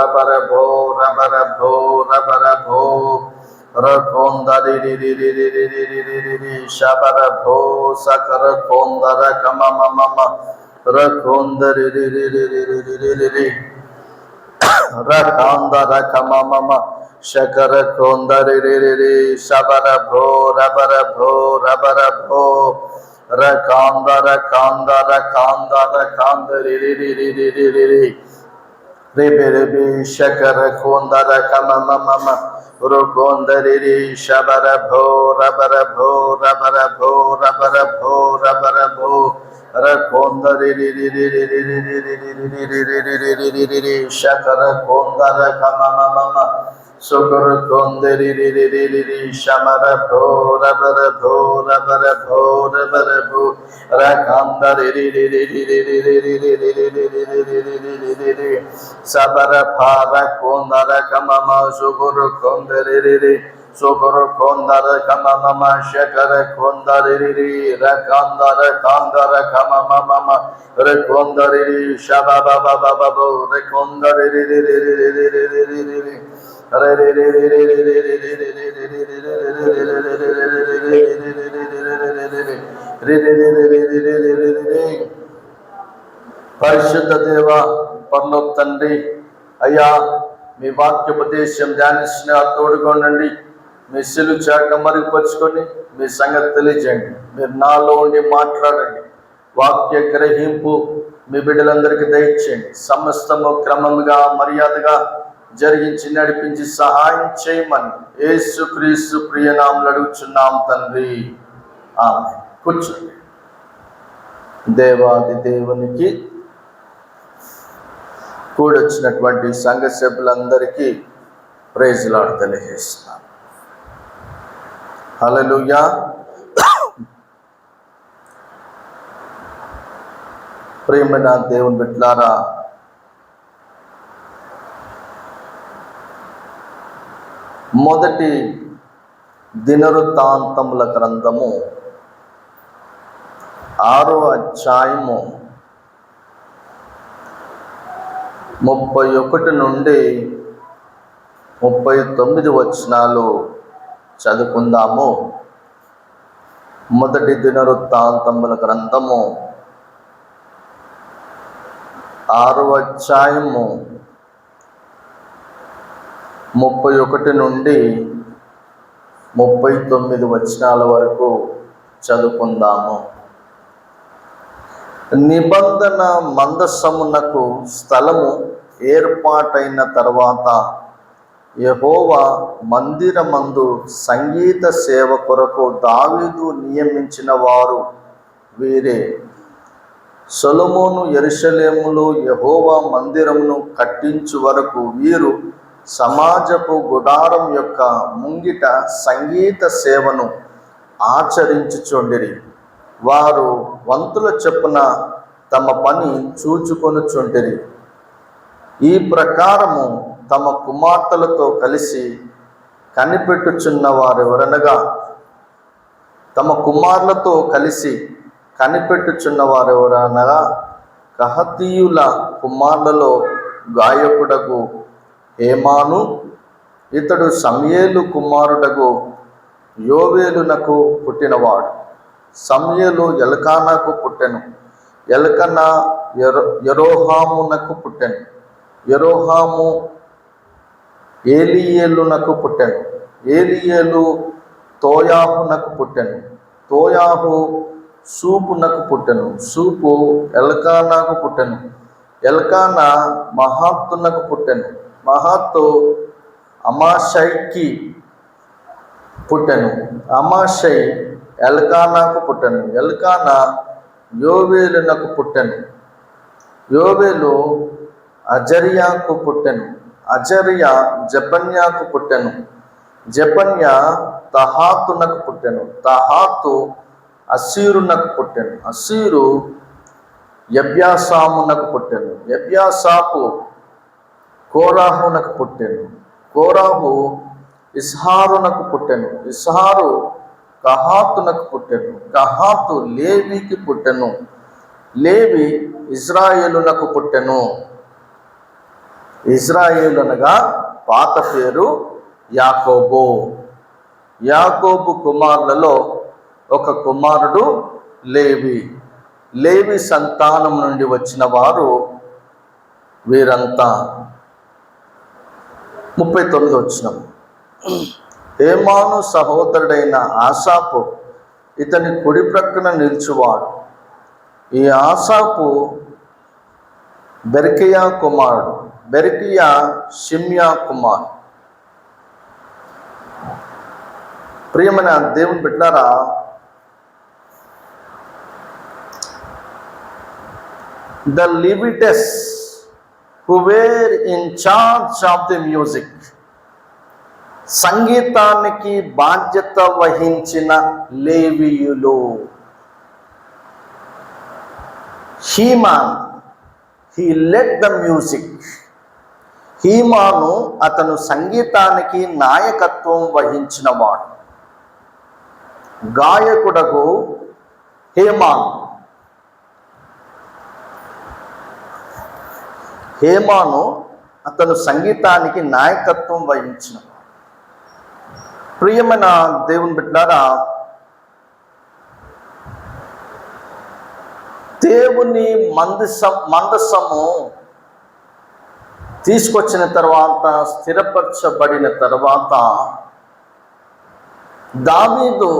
రబరభో రబరభో రబరభో రకొందరి శబరభో సకర కొందర కమమమ రకొందరి రకాందర కమమమ శకర కొందరి శబరభో రబరభో రబరభో రకాందర కాందర కాందర కాందరి రేబే రేబే శకర కొందర కమమమ రుకొందరి శబరభో రబరభో రబరభో రబరభో రబరభో రకొందరి శకర కొందర కమమమ సుకర కొందరి శమరభో రబరభో రబరభో రబరభో రకందరి సబర భార కొందర కమమ సుగురు కొందరి సుగురు కొందర కమమ శకర కొందరి రకందర కందర కమమ రకొందరి శబబబబబో రకొందరి పరిశుద్ధ దేవ పరలోక తండ్రి, అయ్యా మీ వాక్యోపదేశం ధ్యానిస్తున్న తోడుకోండి. మీ సిలువ చాటును మరుగుపరుచుకొని మీ సంగతి తెలియజేయండి. మీరు నాలో ఉండి మాట్లాడండి. వాక్య గ్రహింపు మీ బిడ్డలందరికీ దయచేయండి. సమస్తము క్రమముగా మర్యాదగా జరిగించి నడిపించి సహాయం చేయమని యేసుక్రీస్తు ప్రియనామములో అడుగుచున్నాం తండ్రి, ఆమేన్. కూర్చోండి. దేవాది దేవునికి కూడొచ్చినటువంటి సంఘ సభ్యులందరికీ ప్రైజ్ లార్డ్ తెలియజేస్తున్నాను. హల్లెలూయా. ప్రియమైన దేవుని బిడ్డలారా, మొదటి దినవృత్తాంతముల గ్రంథము 6వ అధ్యాయము 31 నుండి 39 వచనాలు చదువుకుందాము. మొదటి దినవృత్తాంతముల గ్రంథము 6వ అధ్యాయము 31 నుండి 39 వచనాల వరకు చదువుకుందాము. నిబంధన మందసమునకు స్థలము ఏర్పాటైన తర్వాత యెహోవా మందిరమందు సంగీత సేవ కొరకు దావీదు నియమించిన వారు వీరే. సొలొమోను యెరూషలేములో యెహోవా మందిరమును కట్టించు వరకు వీరు సమాజపు గుడారం యొక్క ముంగిట సంగీత సేవను ఆచరించుచుండిరి. వారు వంతుల చొప్పున తమ పని చూచుకొనుచుండిరి. ఈ ప్రకారము తమ కుమార్తెలతో కలిసి కనిపెట్టుచున్న వారెవరనగా తమ కుమారులతో కలిసి కనిపెట్టుచున్న వారెవరనగా కహతీయుల కుమారులలో గాయకుడగు హేమాను, ఇతడు సమయేలు కుమారుడగు యోవేలునకు పుట్టినవాడు. సమయేలు ఎల్కానాకు పుట్టెను. ఎల్కనా యెరోహామునకు పుట్టెను. యెరోహాము ఏలీయేలునకు పుట్టెను. ఏలీయేలు తోయాహునకు పుట్టెను. తోయాహు సూపునకు పుట్టెను. సూపు ఎల్కానాకు పుట్టెను. ఎల్కానా మహాత్తునకు పుట్టెను. మహాత్తు అమాషైకి పుట్టెను. అమాషై ఎల్కానాకు పుట్టెను. ఎల్కానా యోవేలునకు పుట్టెను. యోవేలు అజర్యాకు పుట్టెను. అజర్యా జెపన్యాకు పుట్టెను. జెపన్యా తహాతునకు పుట్టెను. తహాతు అసీరునకు పుట్టెను. అసీరు ఎబ్యాసామునకు పుట్టెను. ఎబ్యాసాపు కోరాహునకు పుట్టెను. కోరాహు ఇస్హారునకు పుట్టెను. ఇస్హారు కహాతునకు పుట్టెను. కహాతు లేవికి పుట్టెను. లేవి ఇజ్రాయేలునకు పుట్టెను. ఇజ్రాయేలు అనగా పాత పేరు యాకోబు. యాకోబు కుమారులలో ఒక కుమారుడు లేవి. లేవి సంతానం నుండి వచ్చిన వారు వీరంతా. 39 వచనం. హేమాను సహోదరుడైన ఆసాపు ఇతని కుడి ప్రక్కన నిల్చువాడు. ఈ ఆసాపు బెరకియా కుమారుడు. బెరకియా షిమ్యా కుమారుడు. ప్రియమైన దేవుని బిడ్డలారా, the Levites who were in charge of the music, సంగీతానికి బాధ్యత వహించిన లేవీయులు. He-Man, he led the music. హీమాను అతను సంగీతానికి నాయకత్వం వహించినవాడు. గాయకుడకు హేమాను అతను సంగీతానికి నాయకత్వం వహించిన. ప్రియమైన దేవుని బిడ్డలారా, దేవుని మందసము తీసుకొచ్చిన తర్వాత, స్థిరపరచబడిన తర్వాత దావీదు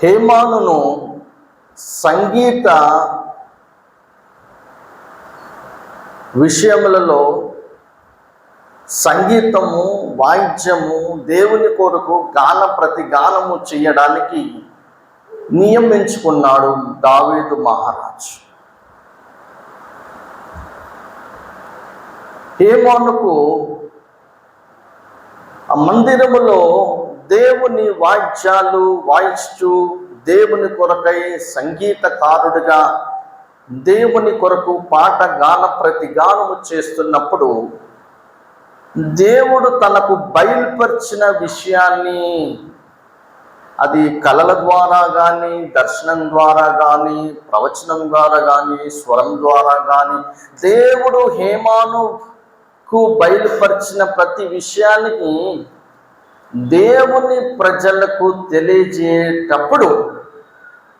హేమానును సంగీత విషయములలో, సంగీతము, వాయిద్యము, దేవుని కొరకు గాన ప్రతిగానము చేయడానికి నియమించుకున్నాడు దావీదు మహారాజు. హేమానుకు ఆ మందిరములో దేవుని వాయిద్యాలు వాయిస్తూ దేవుని కొరకై సంగీతకారుడిగా దేవుని కొరకు పాట గాన ప్రతిగానము చేస్తున్నప్పుడు దేవుడు తనకు బయలుపరిచిన విషయాన్ని, అది కలల ద్వారా కానీ, దర్శనం ద్వారా కానీ, ప్రవచనం ద్వారా కానీ, స్వరం ద్వారా కానీ, దేవుడు హేమానుకు బయలుపరిచిన ప్రతి విషయానికి దేవుని ప్రజలకు తెలియజేటప్పుడు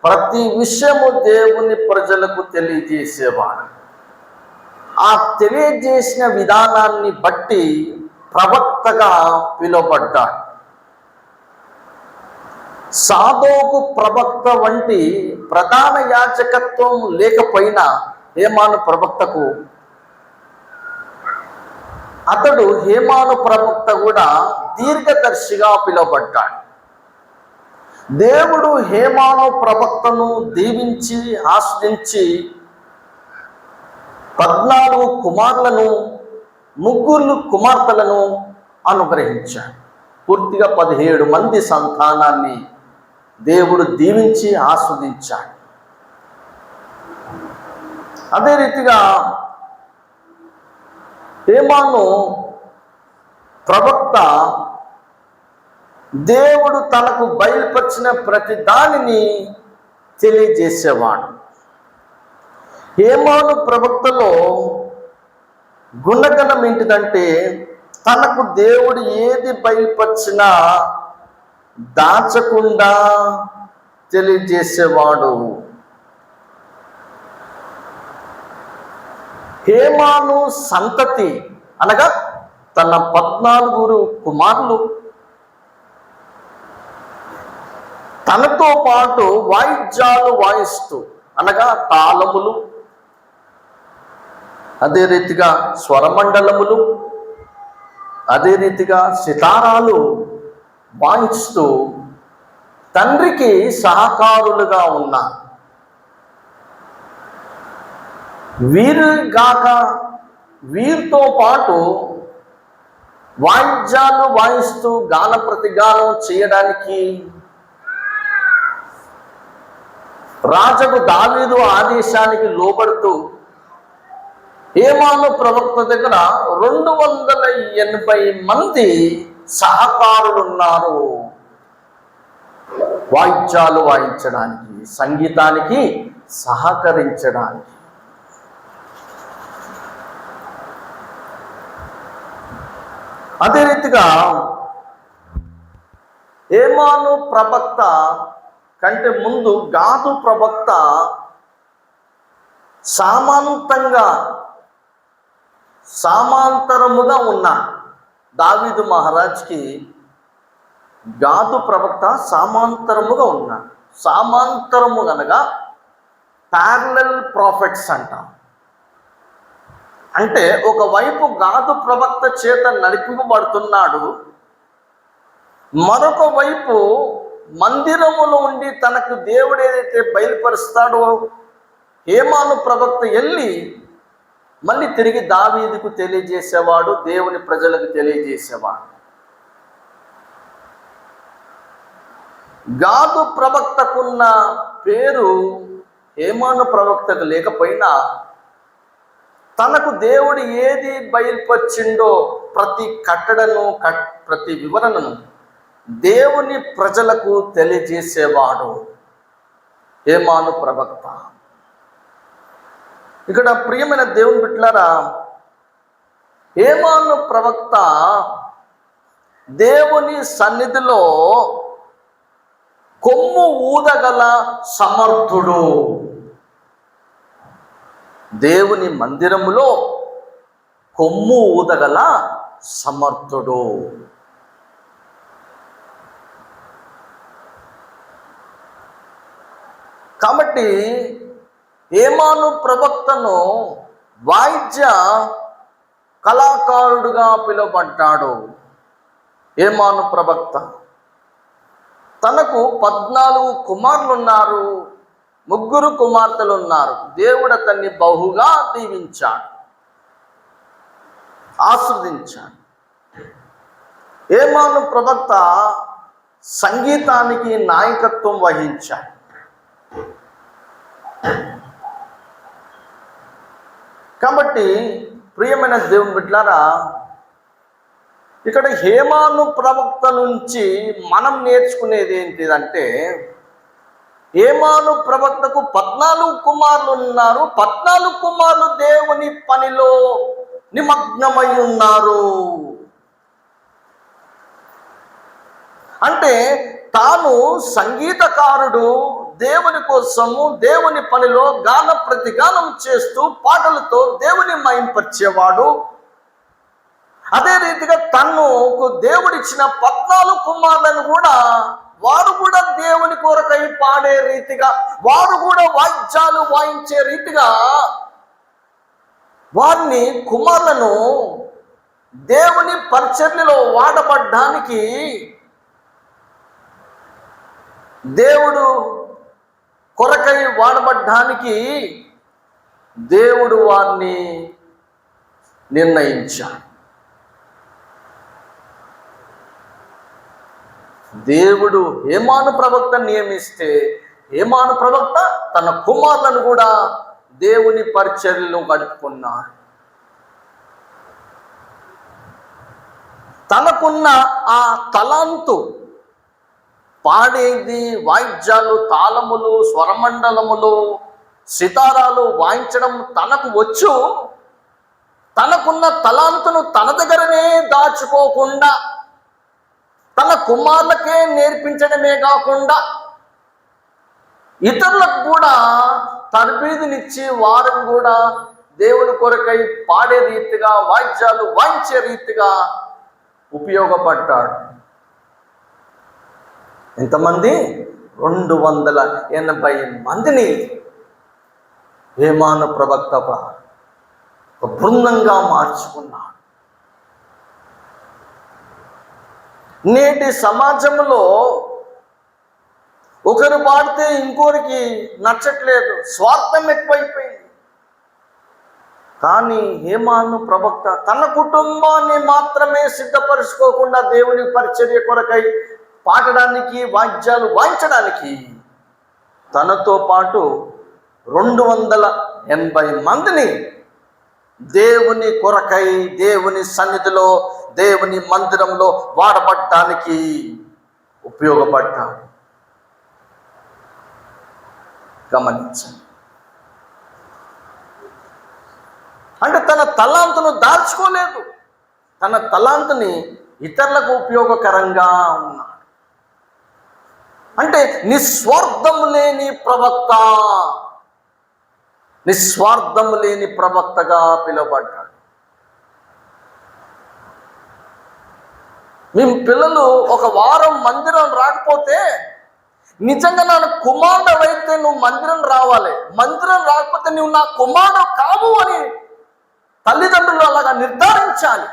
ప్రతి విషయము దేవుని ప్రజలకు తెలియజేసేవాడు. ఆ తెలియజేసిన విధానాన్ని బట్టి ప్రవక్తగా పిలువబడ్డాడు. సాదోకు ప్రవక్త వంటి ప్రధాన యాజకత్వం లేకపోయినా హేమాను ప్రవక్తకు, అతడు హేమాను ప్రవక్త కూడా దీర్ఘదర్శిగా పిలువబడ్డాడు. దేవుడు హేమాను ప్రవక్తను దీవించి ఆశ్రయించి 14 కుమారులను, 3 కుమార్తెలను అనుగ్రహించాడు. పూర్తిగా 17 మంది సంతానాన్ని దేవుడు దీవించి ఆస్వాదించాడు. అదే రీతిగా హేమాను ప్రవక్త దేవుడు తనకు బయలుపరిచిన ప్రతి దానిని తెలియజేసేవాడు. హేమాను ప్రవక్తలో గుణగణం ఏంటిదంటే, తనకు దేవుడు ఏది బయలుపరిచినా దాచకుండా తెలియజేసేవాడు. హేమాను సంతతి అనగా తన 14 కుమారులు, తనతో పాటు వాయిద్యాలు వాయిస్తూ అనగా తాళములు, అదే రీతిగా స్వరమండలములు, అదే రీతిగా సితారాలు వాయిస్తూ తండ్రికి సహకారులుగా ఉన్నారు. వీరితో పాటు వాయిద్యాలు వాయిస్తూ గాన ప్రతిగానం చేయడానికి రాజుకు దావీదు ఆదేశానికి లోబడుతూ హేమాను ప్రవక్త దగ్గర 280 మంది సహకారులున్నారు. వాయిద్యాలు వాయించడానికి, సంగీతానికి సహకరించడానికి. అదే రీతిగా ఏమాను ప్రవక్త కంటే ముందు గాదు ప్రవక్త సామాంతరముగా ఉన్నాడు. దావీదు మహారాజ్కి గాదు ప్రవక్త సామాంతరముగా ఉన్నాడు. సామాంతరము అనగా ప్యారలల్ ప్రాఫిట్స్ అంట. అంటే ఒకవైపు గాదు ప్రవక్త చేత నడిపింపబడుతున్నాడు, మరొక వైపు మందిరములో ఉండి తనకు దేవుడు ఏదైతే బయలుపరుస్తాడో హేమాను ప్రవక్త వెళ్ళి మళ్ళీ తిరిగి దావీదుకు తెలియజేసేవాడు, దేవుని ప్రజలకు తెలియజేసేవాడు. గాదు ప్రవక్తకున్న పేరు హేమాను ప్రవక్తకు లేకపోయినా తనకు దేవుడు ఏది బయలుపరిచిండో ప్రతి కట్టడను ప్రతి వివరణను దేవుని ప్రజలకు తెలియజేసేవాడు హేమాను ప్రవక్త. ఇక్కడ ప్రియమైన దేవుని బిడ్డలారా, హేమాను ప్రవక్త దేవుని సన్నిధిలో కొమ్ము ఊదగల సమర్థుడు. దేవుని మందిరములో కొమ్ము ఊదగల సమర్థుడు. కాబట్టి హేమాను ప్రవక్తను వాయిద్య కళాకారుడుగా పిలువబడ్డాడు. హేమాను ప్రవక్త తనకు 14 కుమారులు ఉన్నారు, 3 కుమార్తెలు ఉన్నారు. దేవుడు అతన్ని బహుగా దీవించాడు, ఆస్వాదించాడు. హేమాను ప్రవక్త సంగీతానికి నాయకత్వం వహించాడు. కాబట్టి ప్రియమైన దేవుని బిడ్డలారా, ఇక్కడ హేమాను ప్రవక్త నుంచి మనం నేర్చుకునేది ఏంటిదంటే, హేమాను ప్రవక్తకు 14 కుమారులు ఉన్నారు. 14 కుమారులు దేవుని పనిలో నిమగ్నమై ఉన్నారు. అంటే తాను సంగీతకారుడు, దేవుని కోసము దేవుని పనిలో గాన ప్రతిగానం చేస్తూ పాటలతో దేవుని మహింపరిచేవాడు. అదే రీతిగా తనకు దేవుడిచ్చిన 14 కుమారులను కూడా వారు కూడా దేవుని కొరకై పాడే రీతిగా, వారు కూడా వాయిద్యాలు వాయించే రీతిగా వారిని కుమారులను దేవుని పరిచర్యలో వాడబడ్డానికి దేవుడు కొరకై వాడబడ్డానికి దేవుడు వారిని నిర్ణయించాడు. దేవుడు హేమాను ప్రవక్త నియమిస్తే హేమాను ప్రవక్త తన కుమారులను కూడా దేవుని పరిచర్యలో గడుపుకున్నాడు. తనకున్న ఆ తలాంతు, పాడేది, వాయిద్యాలు, తాళములు, స్వరమండలములు, సితారాలు వాయించడం తనకు వచ్చు. తనకున్న తలాంతును తన దగ్గరనే దాచుకోకుండా తన కుమారులకే నేర్పించడమే కాకుండా ఇతరులకు కూడా తరబీదునిచ్చి వారిని కూడా దేవుని కొరకై పాడే రీతిగా, వాయిద్యాలు వాయించే రీతిగా ఉపయోగపడ్డాడు. ఎంతమంది? 280 మందిని హేమాను ప్రవక్త ఒక బృందంగా మార్చుకున్నాడు. నేటి సమాజంలో ఒకరు పాడితే ఇంకోరికి నచ్చట్లేదు, స్వార్థం ఎక్కువైపోయింది. కానీ హేమాను ప్రవక్త తన కుటుంబాన్ని మాత్రమే సిద్ధపరచుకోకుండా దేవుని పరిచర్య కొరకై పాడడానికి, వాయిద్యాలు వాయించడానికి తనతో పాటు 280 మందిని దేవుని కొరకై దేవుని సన్నిధిలో దేవుని మందిరంలో వాడబడ్డానికి ఉపయోగపడ్డాడు. గమనించండి. అంటే తన తలాంతును దాచుకోలేదు, తన తలాంతుని ఇతరులకు ఉపయోగకరంగా ఉన్నాడు. అంటే నిస్వార్థము లేని ప్రవక్త, నిస్వార్థము లేని ప్రవక్తగా పిలువబడ్డాడు. మేము పిల్లలు ఒక వారం మందిరం రాకపోతే, నిజంగా నా కుమారుడవైతే నువ్వు మందిరం రావాలి, మందిరం రాకపోతే నువ్వు నా కుమారుడు కావు అని తల్లిదండ్రులు అలాగా నిర్ధారించాలి.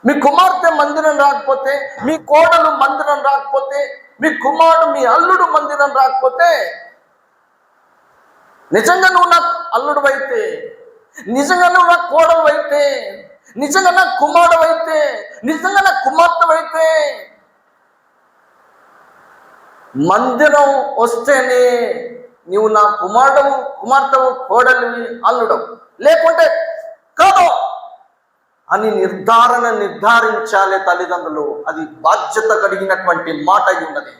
మీ కుమార్తె మందిరం రాకపోతే, మీ కోడలు మందిరం రాకపోతే, మీ కుమారుడు మీ అల్లుడు మందిరం రాకపోతే, నిజంగా నువ్వు నా అల్లుడు అయితే, నిజంగా నువ్వు నా కోడలు అయితే, నిజంగా నా కుమారుడు అయితే, నిజంగా నా కుమార్తె అయితే, మందిరం వస్తేనే నీవు నా కుమారుడు, కుమార్తెవు, కోడలివి, అల్లుడవు, లేకుంటే కాదు అని నిర్ధారించాలి తల్లిదండ్రులు. అది బాధ్యత కలిగినటువంటి మాట అయి ఉన్నది.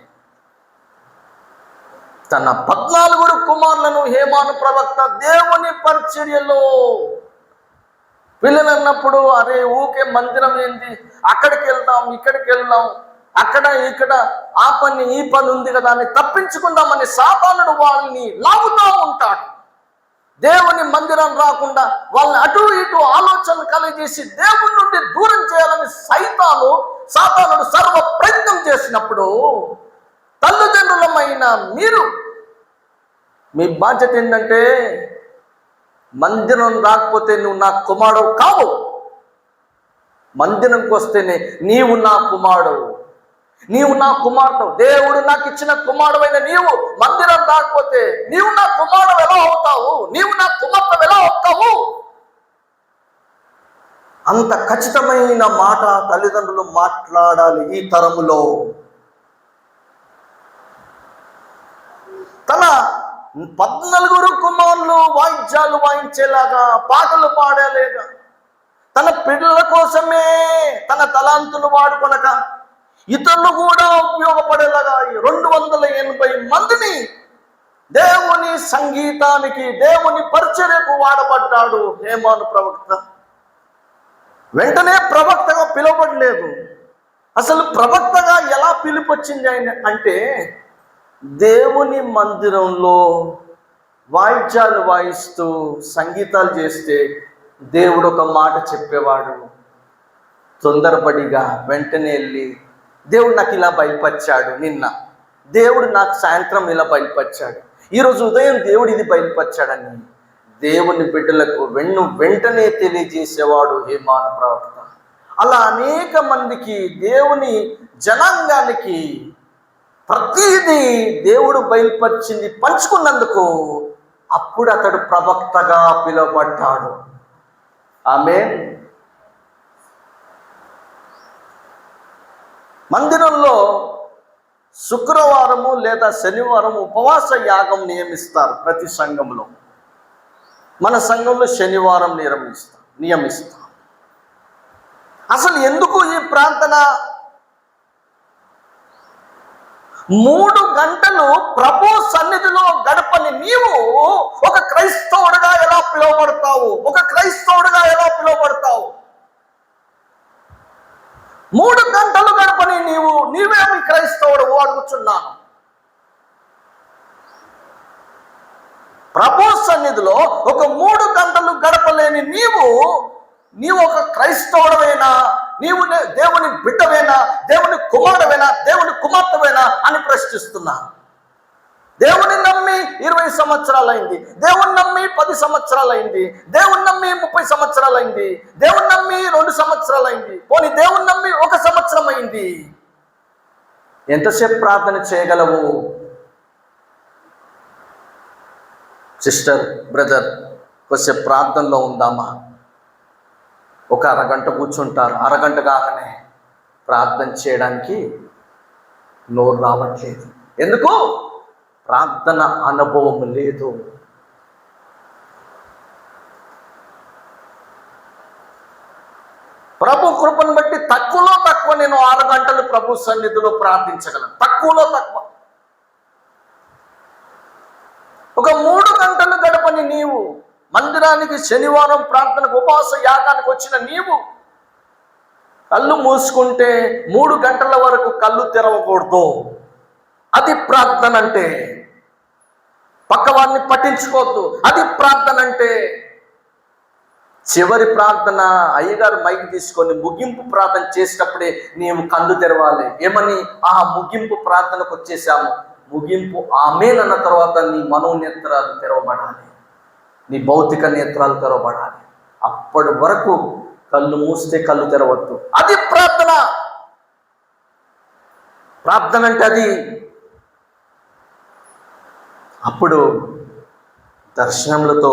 తన 14 కుమారులను హేమాను ప్రవక్త దేవుని పరిచర్యలో పిల్లలన్నప్పుడు, అరే ఊకే మందిరం ఏంది, అక్కడికి వెళ్దాం, ఇక్కడికి వెళ్దాం, అక్కడ ఇక్కడ ఆ పని ఈ పని ఉంది కదా అని తప్పించుకుందామని సాతానుడు వాళ్ళని లాగుతూ ఉంటాడు. దేవుని మందిరం రాకుండా వాళ్ళని అటు ఇటు ఆలోచన కలిగేసి దేవుని నుండి దూరం చేయాలని సాతానుడు సర్వ ప్రయత్నం చేసినప్పుడు, తల్లిదండ్రులమైన మీరు మీ బాధ్యత ఏంటంటే, మందిరం రాకపోతే నువ్వు నా కుమారుడు కావు, మందిరంకి వస్తేనే నీవు నా కుమారుడు, నీవు నా కుమార్తె. దేవుడు నాకు ఇచ్చిన కుమారుడైన నీవు మందిరం రాకపోతే నీవు నా కుమారుడు ఎలా అవుతావు, నీవు నా కుమార్తె ఎలా అవుతావు? అంత ఖచ్చితమైన మాట తల్లిదండ్రులు మాట్లాడాలి ఈ తరములో. తన 14 కుమారులు వాయిద్యాలు వాయించేలాగా, పాటలు పాడేలాగా, తన పిల్లల కోసమే తన తలాంతులు వాడుకొనక ఇతరులు కూడా ఉపయోగపడేలాగా 280 మందిని దేవుని సంగీతానికి, దేవుని పరిచర్యకు వాడబడ్డాడు హేమాను ప్రవక్త. వెంటనే ప్రవక్తగా పిలువబడలేదు. అసలు ప్రవక్తగా ఎలా పిలుపొచ్చింది ఆయన అంటే, దేవుని మందిరంలో వాయిద్యాలు వాయిస్తూ సంగీతాలు చేస్తే దేవుడు ఒక మాట చెప్పేవాడు. తొందరపడిగా వెంటనే వెళ్ళి, దేవుడు నాకు ఇలా బయలుపరిచాడు, నిన్న దేవుడు నాకు సాయంత్రం ఇలా బయలుపరిచాడు, ఈరోజు ఉదయం దేవుడు ఇది బయలుపరిచాడని దేవుని బిడ్డలకు వెంటనే తెలియజేసేవాడు హేమాను ప్రవక్త. అలా అనేక మందికి, దేవుని జనాంగానికి ప్రతిదీ దేవుడు బయలుపరిచింది పంచుకున్నందుకు అప్పుడు అతడు ప్రవక్తగా పిలువబడ్డాడు. ఆమేన్. మందిరంలో శుక్రవారము లేదా శనివారం ఉపవాస యాగం నియమిస్తారు ప్రతి సంఘంలో. మన సంఘంలో శనివారం నియమిస్తాం. అసలు ఎందుకు ఈ ప్రార్థన? 3 గంటలు ప్రభు సన్నిధిలో గడపని నీవు ఒక క్రైస్తవుడుగా ఎలా పిలువబడతావు? ఒక క్రైస్తవుడుగా ఎలా పిలువబడతావు? 3 గంటలు గడపని నీవేమి క్రైస్తవుడు అడుగుచున్నాను. ప్రభు సన్నిధిలో ఒక 3 గంటలు గడపలేని నీవు ఒక క్రైస్తవుడవేనా? నీవు దేవుని బిడ్డవేనా? దేవుని కుమారుడవేనా? దేవుని కుమార్తెవేనా అని ప్రశ్నిస్తున్నాను. దేవుని నమ్మి 20 సంవత్సరాలైంది, దేవుని నమ్మి 10 సంవత్సరాలైంది, దేవుని నమ్మి 30 సంవత్సరాలైంది, దేవుని నమ్మి 2 సంవత్సరాలైంది, పోనీ దేవుని నమ్మి 1 సంవత్సరం అయింది. ఎంతసేపు ప్రార్థన చేయగలవు? సిస్టర్, బ్రదర్, కొద్దిసేపు ప్రార్థనలో ఉందామా? ఒక అరగంట కూర్చుంటారు. అరగంట కాగానే ప్రార్థన చేయడానికి నోరు రావట్లేదు. ఎందుకు? ప్రార్థన అనుభవం లేదు. ప్రభు కృపను బట్టి తక్కువలో తక్కువ నేను 6 గంటలు ప్రభు సన్నిధిలో ప్రార్థించగలను. తక్కువలో తక్కువ. ఒక 3 గంటలు గడపని నీవు మందిరానికి శనివారం ప్రార్థనకు ఉపవాస యాగానికి వచ్చిన నీవు కళ్ళు మూసుకుంటే 3 గంటల వరకు కళ్ళు తెరవకూడదు. అది ప్రార్థన అంటే. పక్కవారిని పట్టించుకోవద్దు, అది ప్రార్థన అంటే. చివరి ప్రార్థన అయ్యగారు మైక్ తీసుకొని ముగింపు ప్రార్థన చేసేటప్పుడే నీవు కళ్ళు తెరవాలి. ఏమని? ఆ ముగింపు ప్రార్థనకు వచ్చేసాము. ముగింపు ఆమేన్ అన్న తర్వాత నీ మనోనేత్రాలు తెరవబడాలి, నీ భౌతిక నేత్రాలు తెరవబడాలి. అప్పటి వరకు కళ్ళు మూస్తే కళ్ళు తెరవద్దు. అది ప్రార్థన. ప్రార్థన అంటే అది. అప్పుడు దర్శనములతో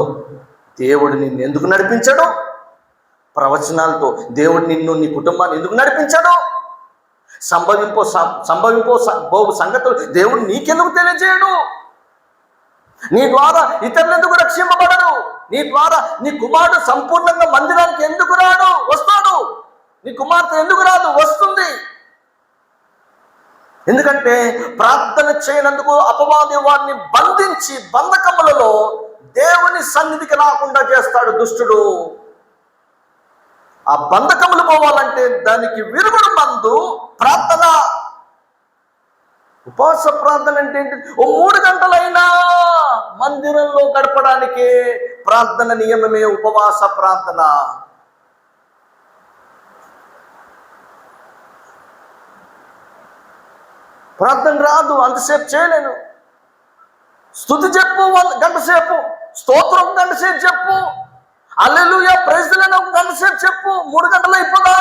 దేవుడు నిన్ను ఎందుకు నడిపించాడు? ప్రవచనాలతో దేవుడు నిన్ను, నీ కుటుంబాన్ని ఎందుకు నడిపించాడు? సంభవింపో సంగతులు దేవుడు నీకెందుకు తెలియజేయడు? నీ ద్వారా ఇతరులు ఎందుకు రక్షింపబడరు? నీ ద్వారా నీ కుమారుడు సంపూర్ణంగా మందిరానికి ఎందుకు రాడు? వస్తాడు. నీ కుమార్తె ఎందుకు రాదు? వస్తుంది. ఎందుకంటే ప్రార్థన చేయనందుకు అపవాది వారిని బంధించి బంధకములలో దేవుని సన్నిధికి రాకుండా చేస్తాడు దుష్టుడు. ఆ బంధకములు పోవాలంటే దానికి విరుగుడు మందు ప్రార్థన. ఉపవాస ప్రార్థన అంటే ఏంటి? ఓ 3 గంటలైనా మందిరంలో గడపడానికి ప్రార్థన నియమమే ఉపవాస ప్రార్థన. ప్రార్థన రాదు, అంతసేపు చేయలేను. స్తుతి చెప్పు 1 గంట సేపు, స్తోత్రం 1 గంట సేపు చెప్పు, హల్లెలూయా ప్రైజ్ ది లార్డ్ 1 గంట సేపు చెప్పు. 3 గంటలు అయిపోదా?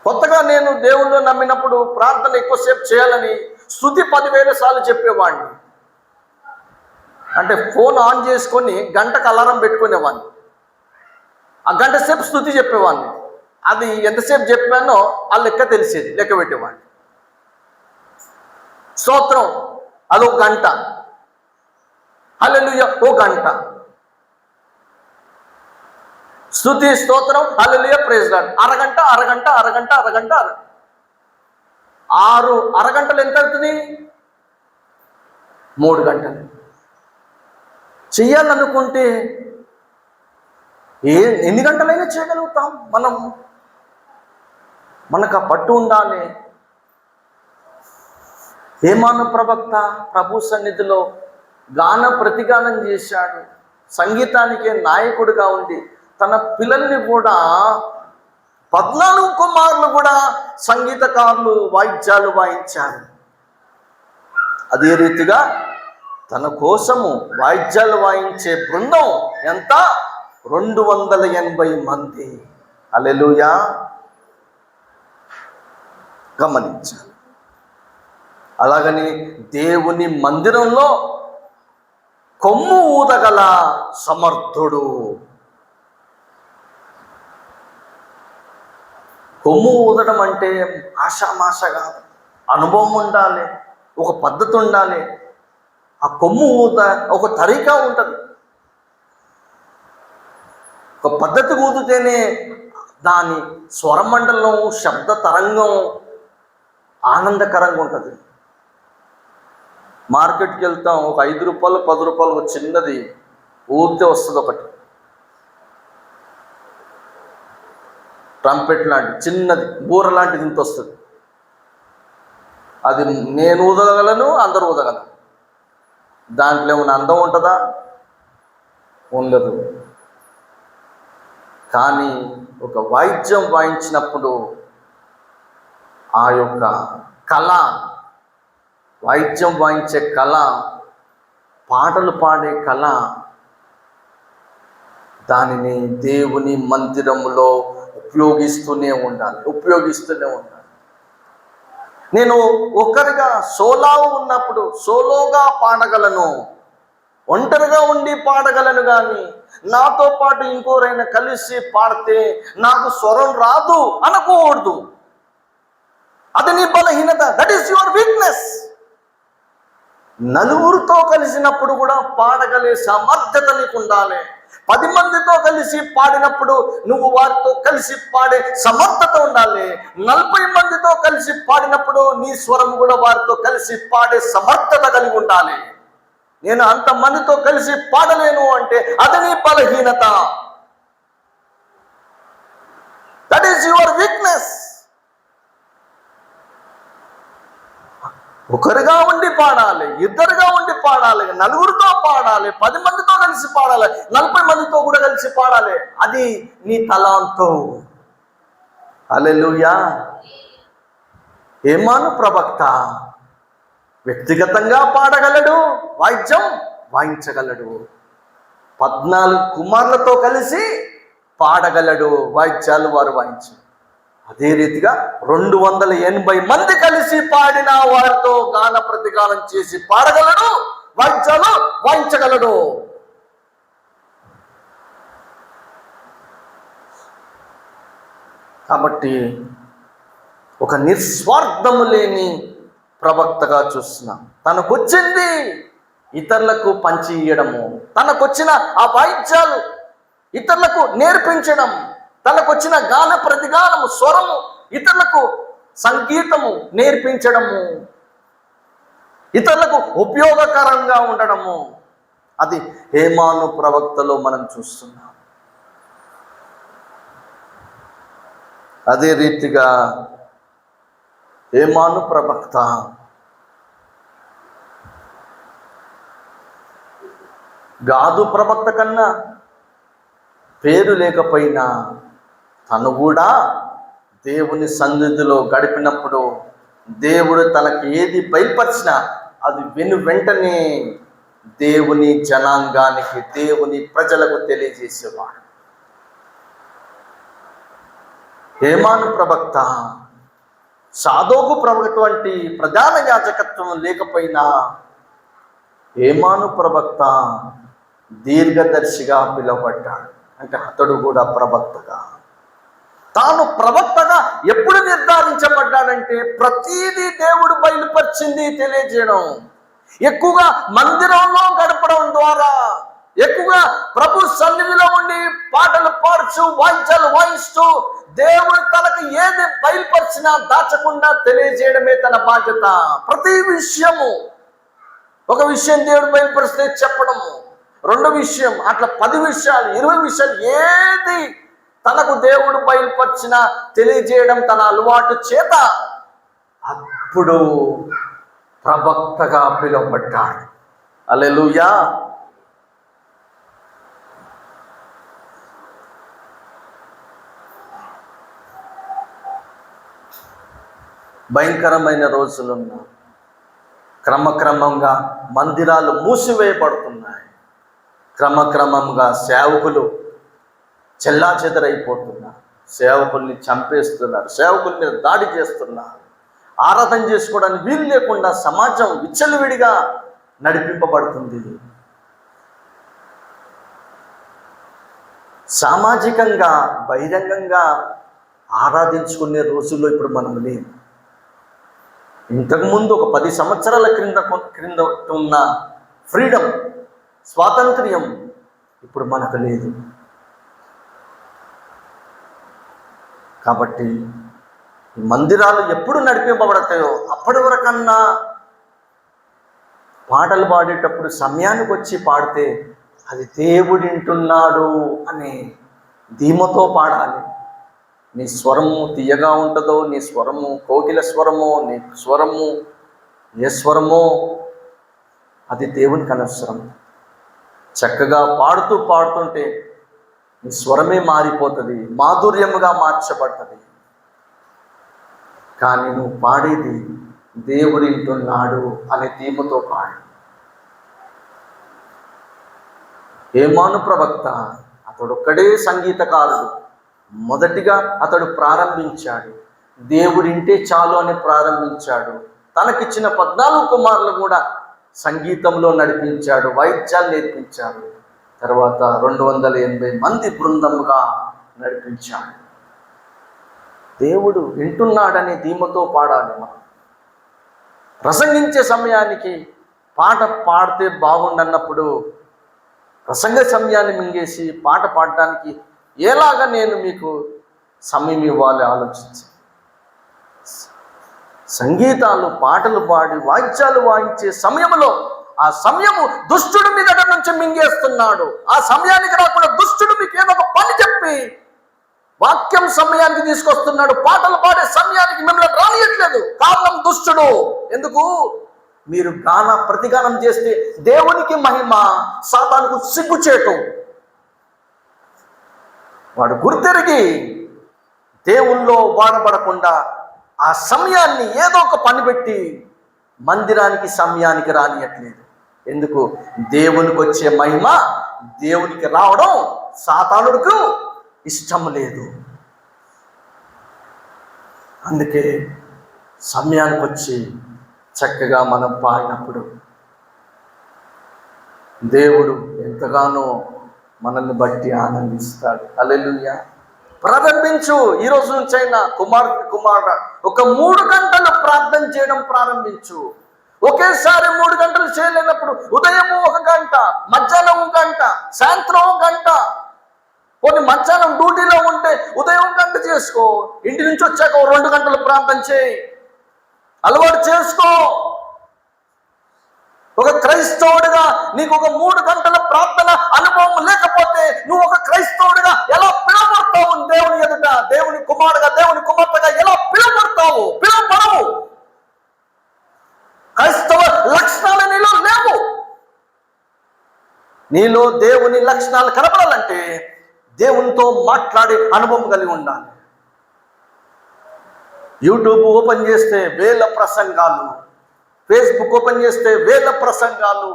కొత్తగా నేను దేవుళ్ళు నమ్మినప్పుడు ప్రార్థన ఎక్కువసేపు చేయాలని స్తుతి 10,000 సార్లు చెప్పేవాడిని. అంటే ఫోన్ ఆన్ చేసుకొని గంటకు అలారం పెట్టుకునేవాడిని. ఆ గంట సేపు స్తుతి చెప్పేవాడిని. అది ఎంతసేపు చెప్పానో ఆ లెక్క తెలిసేది, లెక్క పెట్టేవాడిని. స్తోత్రం అదొక గంట, హల్లెలూయా 1 గంట, స్తుతి స్తోత్రం హల్లెలూయా ప్రైజ్ లార్డ్ అరగంట అరగంట అరగంట అరగంట 6 అరగంటలు ఎంత అవుతుంది? 3 గంటలు. చెయ్యాలనుకుంటే ఎన్ని గంటలైనా చేయగలుగుతాం మనం. మనకు ఆ పట్టు ఉండాలి. హేమాను ప్రవక్త ప్రభు సన్నిధిలో గాన ప్రతిగానం చేశాడు. సంగీతానికే నాయకుడిగా ఉండి తన పిల్లల్ని కూడా 14 కుమారులు కూడా సంగీతకారులు వాయిద్యాలు వాయించారు. అదే రీతిగా తన కోసము వాయిద్యాలు వాయించే బృందం ఎంత? 280 మంది. హల్లెలూయా. గమనించాలి. అలాగని దేవుని మందిరంలో కొమ్ము ఊదగల సమర్థుడు. కొమ్ము ఊదడం అంటే ఆషామాష కాదు, అనుభవం ఉండాలి, ఒక పద్ధతి ఉండాలి. ఆ కొమ్ము ఊద ఒక తరీకా ఉంటుంది. ఒక పద్ధతి ఊదితేనే దాని స్వరమండలం, శబ్ద తరంగం ఆనందకరంగా ఉంటుంది. మార్కెట్కి వెళ్తాం, ఒక 5 రూపాయలు 10 రూపాయలు ఒక చిన్నది ఊరితే వస్తుంది. ఒకటి ట్రంపెట్ లాంటి చిన్నది, బూర లాంటిది ఇంత వస్తుంది. అది నేను ఊదగలను, అందరూ ఊదగలను. దాంట్లో ఏమైనా అందం ఉంటుందా? ఉండదు. కానీ ఒక వాయిద్యం వాయించినప్పుడు ఆ యొక్క కళ, వాయిద్యం వాయించే కళ, పాటలు పాడే కళ, దానిని దేవుని మందిరములో ఉపయోగిస్తూనే ఉండాలి. నేను ఒక్కరిగా ఉన్నప్పుడు సోలోగా పాడగలను, ఒంటరిగా ఉండి పాడగలను. కానీ నాతో పాటు ఇంకోరైనా కలిసి పాడితే నాకు స్వరం రాదు అనకూడదు. అది నీ బలహీనత. That is your weakness. నలుగురితో కలిసినప్పుడు కూడా పాడగలే సమర్థత నీకు ఉండాలి. 10 మందితో కలిసి పాడినప్పుడు నువ్వు వారితో కలిసి పాడే సమర్థత ఉండాలి. 40 మందితో కలిసి పాడినప్పుడు నీ స్వరం కూడా వారితో కలిసి పాడే సమర్థత కలిగి ఉండాలి. నేను అంతమందితో కలిసి పాడలేను అంటే అది నీ బలహీనత. వీక్నెస్. ఒకరుగా ఉండి పాడాలి, ఇద్దరుగా ఉండి పాడాలి, నలుగురితో పాడాలి, 10 మందితో కలిసి పాడాలి, 40 మందితో కూడా కలిసి పాడాలి. అది నీ తలాంతు. హల్లెలూయా. హేమాను ప్రవక్త వ్యక్తిగతంగా పాడగలడు, వాయిద్యం వాయించగలడు. 14 కుమారులతో కలిసి పాడగలడు, వాయిద్యాలు వారు వాయించు. అదే రీతిగా 280 మంది కలిసి పాడిన వారితో గాన ప్రతిగానం చేసి పాడగలడు, వాయిద్యాలు వాయించగలడు. కాబట్టి ఒక నిస్వార్థము లేని ప్రవక్తగా చూస్తున్నాం. తనకొచ్చింది ఇతరులకు పంచి ఇయ్యడము, తనకొచ్చిన ఆ వాయిద్యాలు ఇతరులకు నేర్పించడం, తనకొచ్చిన గాన ప్రతిగానము, స్వరము ఇతరులకు సంగీతము నేర్పించడము, ఇతరులకు ఉపయోగకరంగా ఉండడము, అది హేమాను ప్రవక్తలో మనం చూస్తున్నాం. అదే రీతిగా హేమాను ప్రవక్త గాదు ప్రవక్త కన్నా పేరు లేకపోయినా తను కూడా దేవుని సన్నిధిలో గడిపినప్పుడు దేవుడు తనకి ఏది బయలుపరిచినా అది వెంటనే దేవుని జనాంగానికి, దేవుని ప్రజలకు తెలియజేసేవాడు. హేమాను ప్రవక్త సాదోకు ప్రవక్త వంటి ప్రధాన యాజకత్వం లేకపోయినా హేమాను ప్రవక్త దీర్ఘదర్శిగా పిలువబడ్డాడు. అంటే అతడు కూడా ప్రవక్తగా, తాను ప్రవక్తగా ఎప్పుడు నిర్ధారించబడ్డాడంటే ప్రతీదీ దేవుడు బయలుపరిచింది తెలియజేయడం, ఎక్కువగా మందిరంలో గడపడం ద్వారా, ఎక్కువగా ప్రభు సన్నిధిలో ఉండి పాటలు పాడుచు, వాయిద్యాలు వాయిస్తూ దేవుడు తనకు ఏది బయలుపరిచినా దాచకుండా తెలియజేయడమే తన బాధ్యత. ప్రతి విషయము, ఒక విషయం దేవుడు బయలుపరిస్తే చెప్పడము, రెండో విషయం అట్లా 10 విషయాలు 20 విషయాలు ఏది తనకు దేవుడు బయలుపరిచినా తెలియజేయడం తన అలవాటు చేత అప్పుడు ప్రవక్తగా పిలువబడ్డాడు. హల్లెలూయా. భయంకరమైన రోజులున్న క్రమక్రమంగా మందిరాలు మూసివేయబడుతున్నాయి, క్రమక్రమంగా సేవకులు చెల్లాచెదరైపోతున్నారు, సేవకుల్ని చంపేస్తున్నారు, సేవకుల మీద దాడి చేస్తున్నారు, ఆరాధన చేసుకోవడానికి వీలు లేకుండా సమాజం విచ్చలవిడిగా నడిపింపబడుతుంది. సామాజికంగా బహిరంగంగా ఆరాధించుకునే రోజుల్లో ఇప్పుడు మనం లేము. ఇంతకుముందు ఒక 10 సంవత్సరాల క్రింద ఉన్న ఫ్రీడమ్, స్వాతంత్ర్యం ఇప్పుడు మనకు లేదు. కాబట్టి మందిరాలు ఎప్పుడు నడిపింపబడతాయో అప్పటి వరకన్నా పాటలు పాడేటప్పుడు సమయానికి వచ్చి పాడితే అది దేవుడు వింటున్నాడు అనే ధీమతో పాడాలి. నీ స్వరము తీయగా ఉంటుందో, నీ స్వరము కోకిల స్వరమో, నీ స్వరము ఏ స్వరమో అది దేవునికి అనవసరం. చక్కగా పాడుతుంటే నీ స్వరమే మారిపోతుంది, మాధుర్యముగా మార్చబడుతుంది. కానీ నువ్వు పాడేది దేవుడు వింటున్నాడు అనే ధీమతో పాడు. హేమాను ప్రవక్త అతడొక్కడే సంగీతకారుడు. మొదటిగా అతడు ప్రారంభించాడు, దేవుడింటే చాలు అని ప్రారంభించాడు. తనకిచ్చిన 14 కుమారులు కూడా సంగీతంలో నడిపించాడు, వాయిద్యాలు నేర్పించాడు. తర్వాత 280 మంది బృందముగా నడిపించాడు. దేవుడు వింటున్నాడనే ధీమతో పాడాలి. మనం ప్రసంగించే సమయానికి పాట పాడితే బాగుండన్నప్పుడు ప్రసంగ సమయాన్ని మింగేసి పాట పాడడానికి ఎలాగా నేను మీకు సమయం ఇవ్వాలి ఆలోచించి. సంగీతాలు పాటలు పాడి వాయిద్యాలు వాయించే సమయంలో ఆ సమయము దుష్టుడు మీ దగ్గర నుంచి మింగేస్తున్నాడు. ఆ సమయానికి రాకుండా దుష్టుడు మీకు ఏదో ఒక పని చెప్పి వాక్యం సమయానికి తీసుకొస్తున్నాడు, పాటలు పాడే సమయానికి మిమ్మల్ని రానియట్లేదు. కారణం దుష్టుడు. ఎందుకు? మీరు ప్రతిగానం చేస్తే దేవునికి మహిమ, సాతానుకు సిగ్గుచేటు. వాడు గుర్తెరిగి దేవుల్లో వాడబడకుండా ఆ సమయాన్ని ఏదో ఒక పని పెట్టి మందిరానికి సమయానికి రానియట్లేదు. ఎందుకు? దేవునికి వచ్చే మహిమ దేవునికి రావడం సాతానుడికి ఇష్టం లేదు. అందుకే సమయానికి వచ్చి చక్కగా మనం పాడినప్పుడు దేవుడు ఎంతగానో మనల్ని బట్టి ఆనందిస్తాడు. హల్లెలూయా. ప్రారంభించు. ఈ రోజు నుంచైనా కుమారుడు ఒక 3 గంటలు ప్రార్థన చేయడం ప్రారంభించు. ఒకేసారి 3 గంటలు చేయలేనప్పుడు ఉదయం 1 గంట, మధ్యాహ్నం 1 గంట, సాయంత్రం 1 గంట. కొన్ని మధ్యాహ్నం డ్యూటీలో ఉంటే ఉదయం 1 గంట చేసుకో. ఇంటి నుంచి వచ్చాక 2 గంటలు ప్రార్థన చేయి. అలవాటు చేసుకో. ఒక క్రైస్తవుడిగా నీకు ఒక 3 గంటల ప్రార్థన అనుభవం లేకపోతే నువ్వు ఒక క్రైస్తవుడిగా ఎలా పిలువబడతావు? దేవుని ఎదుట దేవుని కుమారుడుగా, దేవుని కుమార్తెగా ఎలా పిలువబడతావు? పిలువబడవు. క్రైస్తవ లక్షణాలు నీలో లేవు. నీలో దేవుని లక్షణాలు కనపడాలంటే దేవునితో మాట్లాడే అనుభవం కలిగి ఉండాలి. యూట్యూబ్ ఓపెన్ చేస్తే వేల ప్రసంగాలు, ఫేస్బుక్ ఓపెన్ చేస్తే వేల ప్రసంగాలు,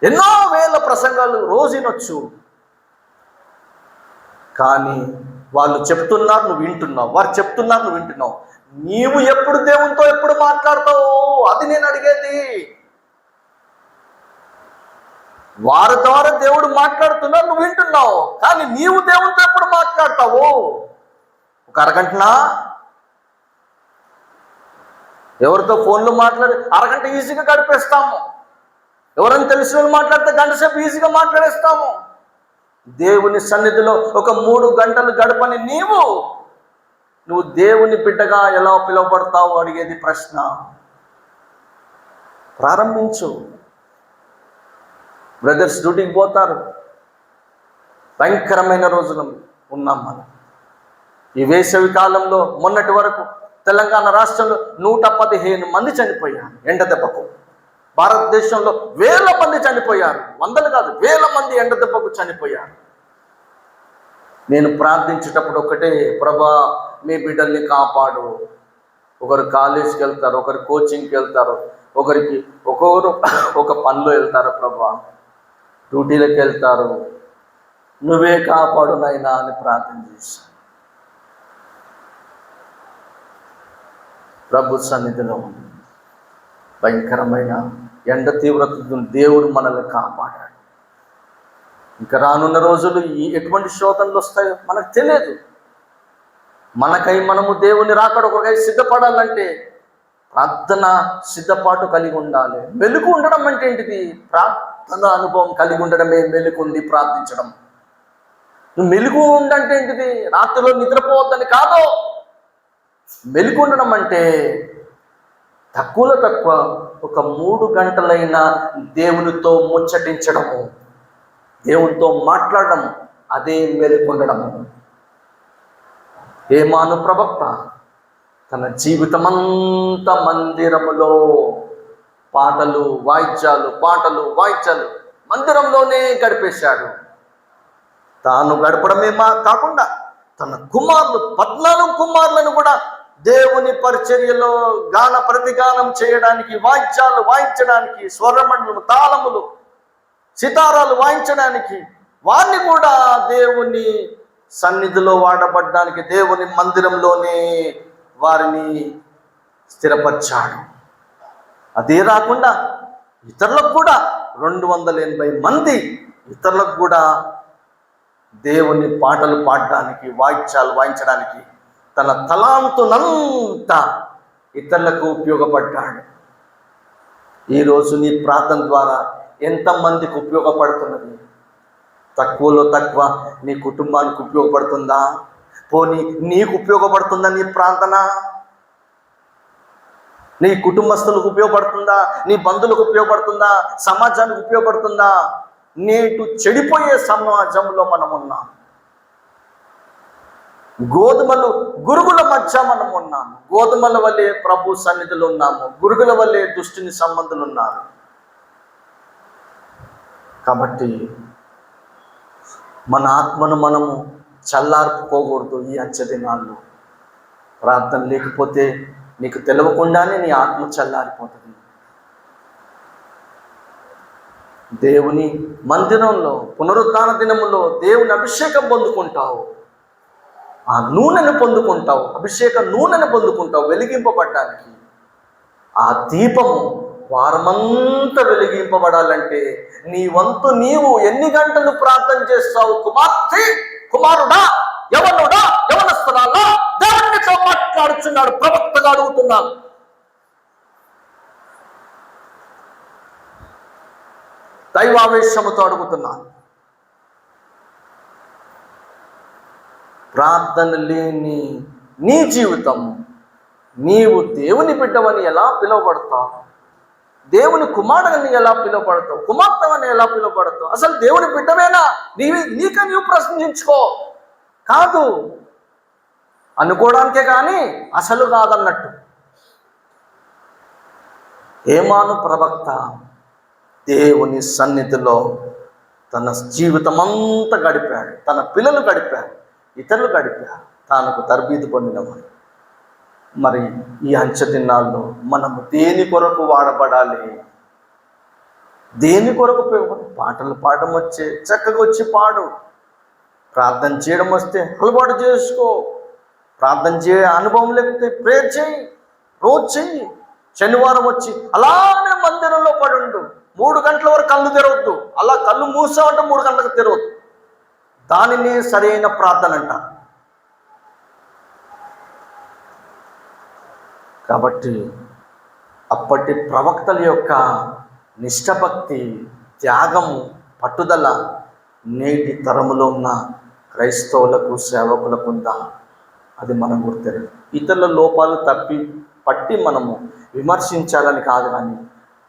ఎన్నో వేల ప్రసంగాలు రోజునొచ్చు. కానీ వాళ్ళు చెప్తున్నారు, నువ్వు వింటున్నావు. వారు చెప్తున్నారు, నువ్వు వింటున్నావు. నీవు ఎప్పుడు దేవునితో ఎప్పుడు మాట్లాడతావు? అది నేను అడిగేది. వారి ద్వారా దేవుడు మాట్లాడుతున్నారు, నువ్వు వింటున్నావు. కానీ నీవు దేవునితో ఎప్పుడు మాట్లాడతావు? ఒక అరగంటనా? ఎవరితో ఫోన్లో మాట్లాడి అరగంట ఈజీగా గడిపేస్తాము. ఎవరైనా తెలిసిన వాళ్ళు మాట్లాడితే గంట సేపు ఈజీగా మాట్లాడేస్తాము. దేవుని సన్నిధిలో ఒక 3 గంటలు గడపని నువ్వు దేవుని బిడ్డగా ఎలా పిలువబడతావు అడిగేది ప్రశ్న. ప్రారంభించు. బ్రదర్స్ డ్యూటీకి పోతారు. భయంకరమైన రోజులు ఉన్నాం మనం. ఈ వేసవి కాలంలో మొన్నటి వరకు తెలంగాణ రాష్ట్రంలో 115 మంది చనిపోయారు ఎండ దెబ్బకు. భారతదేశంలో వేల మంది చనిపోయారు. వందలు కాదు, వేల మంది ఎండ దెబ్బకు చనిపోయారు. నేను ప్రార్థించేటప్పుడు ఒకటే, ప్రభా మీ బిడ్డల్ని కాపాడు. ఒకరు కాలేజీకి వెళ్తారు, ఒకరు కోచింగ్కి వెళ్తారు, ఒక్కొక్కరు ఒక పనిలో వెళ్తారు. ప్రభా డ్యూటీలకు వెళ్తారు, నువ్వే కాపాడు నాయనా అని ప్రార్థన చేశాను. ప్రభు సన్నిధిలో భయంకరమైన ఎండ తీవ్రతను దేవుడు మనల్ని కాపాడాడు. ఇంకా రానున్న రోజులు ఎటువంటి శోధనలు వస్తాయో మనకు తెలియదు. మనకై మనము దేవుని రాకడ ఒకరికై సిద్ధపడాలంటే ప్రార్థన సిద్ధపాటు కలిగి ఉండాలి. మెలుగు ఉండడం అంటే ఏంటిది? ప్రార్థన అనుభవం కలిగి ఉండడమే మెలుగుండి ప్రార్థించడం. నువ్వు మెలుగు ఉండంటే ఏంటిది? రాత్రిలో నిద్రపోవద్దని కాదు. మెలుగు ఉండడం అంటే తక్కువలో తక్కువ ఒక 3 గంటలైనా దేవునితో ముచ్చటించడము, దేవునితో మాట్లాడడం, అదే మెలుగుండడము. హేమాను ప్రవక్త తన జీవితమంతా మందిరములో పాటలు వాయిద్యాలు మందిరంలోనే గడిపేశాడు. తాను గడపడమే కాకుండా తన కుమారులు 14 కుమారులను కూడా దేవుని పరిచర్యలో ప్రతిగానం చేయడానికి, వాయిద్యాలు వాయించడానికి, స్వరమండలము, తాళములు, సితారాలు వాయించడానికి, వారిని కూడా దేవుని సన్నిధిలో వాడబడ్డానికి దేవుని మందిరంలోనే వారిని స్థిరపరిచాడు. అదే రాకుండా ఇతరులకు కూడా 280 మంది ఇతరులకు కూడా దేవుని పాటలు పాడడానికి, వాయిద్యాలు వాయించడానికి తన తలాంతునంతా ఇతరులకు ఉపయోగపడ్డాడు. ఈరోజు నీ ప్రార్థన ద్వారా ఎంతమందికి ఉపయోగపడుతున్నది? తక్కువలో తక్కువ నీ కుటుంబానికి ఉపయోగపడుతుందా? పోనీ నీకు ఉపయోగపడుతుందా నీ ప్రార్థన? నీ కుటుంబస్తులకు ఉపయోగపడుతుందా? నీ బంధువులకు ఉపయోగపడుతుందా? సమాజానికి ఉపయోగపడుతుందా? నేటు చెడిపోయే సమాజంలో మనం ఉన్నాం. గోధుమలు గురుగుల మధ్య మనం ఉన్నాము. గోధుమల వల్లే ప్రభు సన్నిధిలో ఉన్నాము, గురుగుల వల్లే దుష్టుని సంబంధులు ఉన్నారు. కాబట్టి మన ఆత్మను మనము చల్లార్పుకోకూడదు. ఈ అంచె దినాల్లో ప్రార్థన లేకపోతే నీకు తెలియకుండానే నీ ఆత్మ చల్లారిపోతుంది. దేవుని మందిరంలో పునరుద్ధాన దినములో దేవుని అభిషేకం పొందుకుంటావు, ఆ నూనెను పొందుకుంటావు, అభిషేక నూనెను పొందుకుంటావు వెలిగింపబడడానికి. ఆ దీపము వారమంతా వెలిగింపబడాలంటే నీ వంతు నీవు ఎన్ని గంటలు ప్రార్థన చేస్తావు? కుమార్తె, కుమారుడా, యవనుడా, యవనస్తురాలా, దేవునితో మాట్లాడుతున్నాడు, ప్రవక్తగా అడుగుతున్నాను. దైవావేశముతో అడుగుతున్నాను. ప్రార్థన లేని నీ జీవితం, నీవు దేవుని బిడ్డవని ఎలా పిలువబడతావు? దేవుని కుమారుడని ఎలా పిలువబడతావు? కుమార్తెవని ఎలా పిలువబడతావు? అసలు దేవుని బిడ్డవేనా? నీవు ప్రశ్నించుకో. కాదు అనుకోవడానికే కానీ అసలు కాదన్నట్టు. హేమాను ప్రవక్త దేవుని సన్నిధిలో తన జీవితం అంతా గడిపాడు, తన పిల్లలు గడిపాడు, ఇతరులు గడిపారు, తానుకు తర్బీదు పొందినవాడు. మరి ఈ అంచె దినాల్లో మనము దేని కొరకు వాడబడాలి? దేని కొరకు? పాటలు పాడడం వచ్చే చక్కగా వచ్చి పాడు, ప్రార్థన చేయడం వస్తే అలవాటు చేసుకో, ప్రార్థన చేయ అనుభవం లేకపోతే ప్రేయర్ చేయి, రోజు చెయ్యి. శనివారం వచ్చి అలానే మందిరంలో పడుండు, 3 గంటల వరకు కళ్ళు తెరవద్దు. అలా కళ్ళు మూసామంటే 3 గంటలకు తెరవద్దు. దానిని సరైన ప్రార్థన అంటారు. కాబట్టి అప్పటి ప్రవక్తల యొక్క నిష్ఠభక్తి, త్యాగము, పట్టుదల నేటి తరములో ఉన్న క్రైస్తవులకు, సేవకులకు ఉందా? అది మనం గుర్తెరగదు. ఇతరుల లోపాలు పట్టి మనము విమర్శించాలని కాదు, కానీ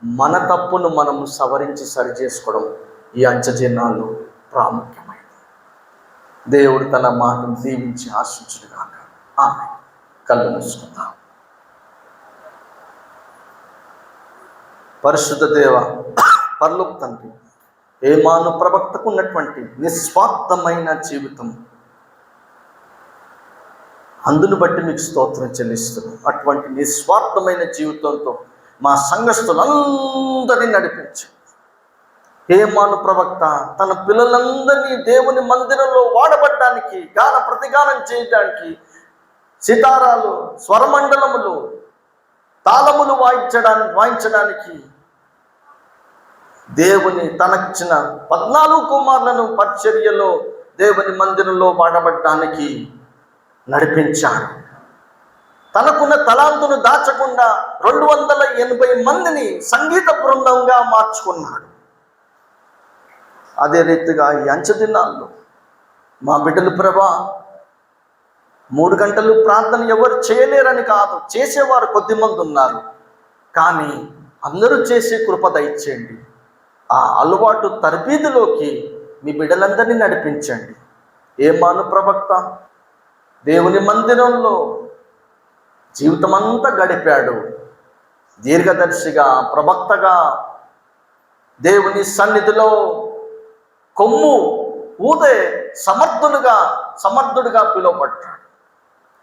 మన తప్పును మనము సవరించి సరి చేసుకోవడం ఈ అంచె దినాల్లో ప్రాముఖ్యమైనది. దేవుడు తన మాటను దీవించి ఆశించుగాక. ఆమె కళ్ళు మూసుకుందాం. పరిశుద్ధ దేవ, పరలోక తండ్రి, హేమాను ప్రవక్తకు ఉన్నటువంటి నిస్వార్థమైన జీవితం, అందును బట్టి మీకు స్తోత్రం చెల్లిస్తున్నాం. అటువంటి నిస్వార్థమైన జీవితంతో మా సంఘస్థులందరినీ నడిపించు. హేమాను ప్రవక్త తన పిల్లలందరినీ దేవుని మందిరంలో వాడబడ్డానికి, గాన ప్రతిగానం చేయడానికి, సితారాలు, స్వరమండలములు, తాళములు వాయించడానికి దేవుని తనకిచ్చిన 14 కుమారులను పరిచర్యలో దేవుని మందిరంలో వాడబడ్డానికి నడిపించాడు. తనకున్న తలాంతును దాచకుండా 280 మందిని సంగీత బృందంగా మార్చుకున్నాడు. అదే రీతిగా ఈ అంచె దినాల్లో మా బిడ్డలు ప్రభా, 3 గంటలు ప్రార్థన ఎవరు చేయలేరని కాదు, చేసేవారు కొద్దిమంది ఉన్నారు. కానీ అందరూ చేసే కృప దయచేయండి. ఆ అలవాటు తర్బీదులోకి మీ బిడ్డలందరినీ నడిపించండి. హేమాను ప్రవక్త దేవుని మందిరంలో జీవితమంతా గడిపాడు. దీర్ఘదర్శిగా, ప్రవక్తగా దేవుని సన్నిధిలో కొమ్ము ఊదే సమర్థుడుగా పిలువబడ్డాడు.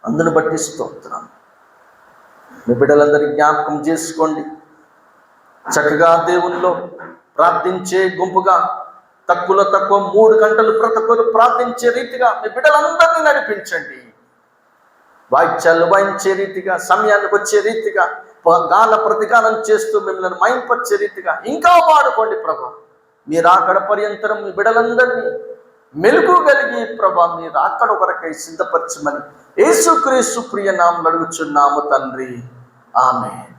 అందును బట్టి స్తోత్రం. మీ బిడ్డలందరి జ్ఞాపకం చేసుకోండి. చక్కగా దేవునిలో ప్రార్థించే గుంపుగా, తక్కువ 3 గంటలు ప్రతి ఒక్కరు ప్రార్థించే రీతిగా మీ బిడ్డలందరినీ నడిపించండి. వాయిద్యాలు వాయించే రీతిగా, సమయానికి వచ్చే రీతిగా, గాన ప్రతిగానం చేస్తూ మిమ్మల్ని మైంపరిచే రీతిగా ఇంకా వాడుకోండి ప్రభా. మీరు అక్కడ పర్యంతరం మీ బిడ్డలందరినీ మెలుగు కలిగి ప్రభా, మీరు అక్కడ కొరకై సిద్ధపరచమని యేసుక్రీస్తు ప్రియ నామములో అడుగుచున్నాము తండ్రి. ఆమేన్.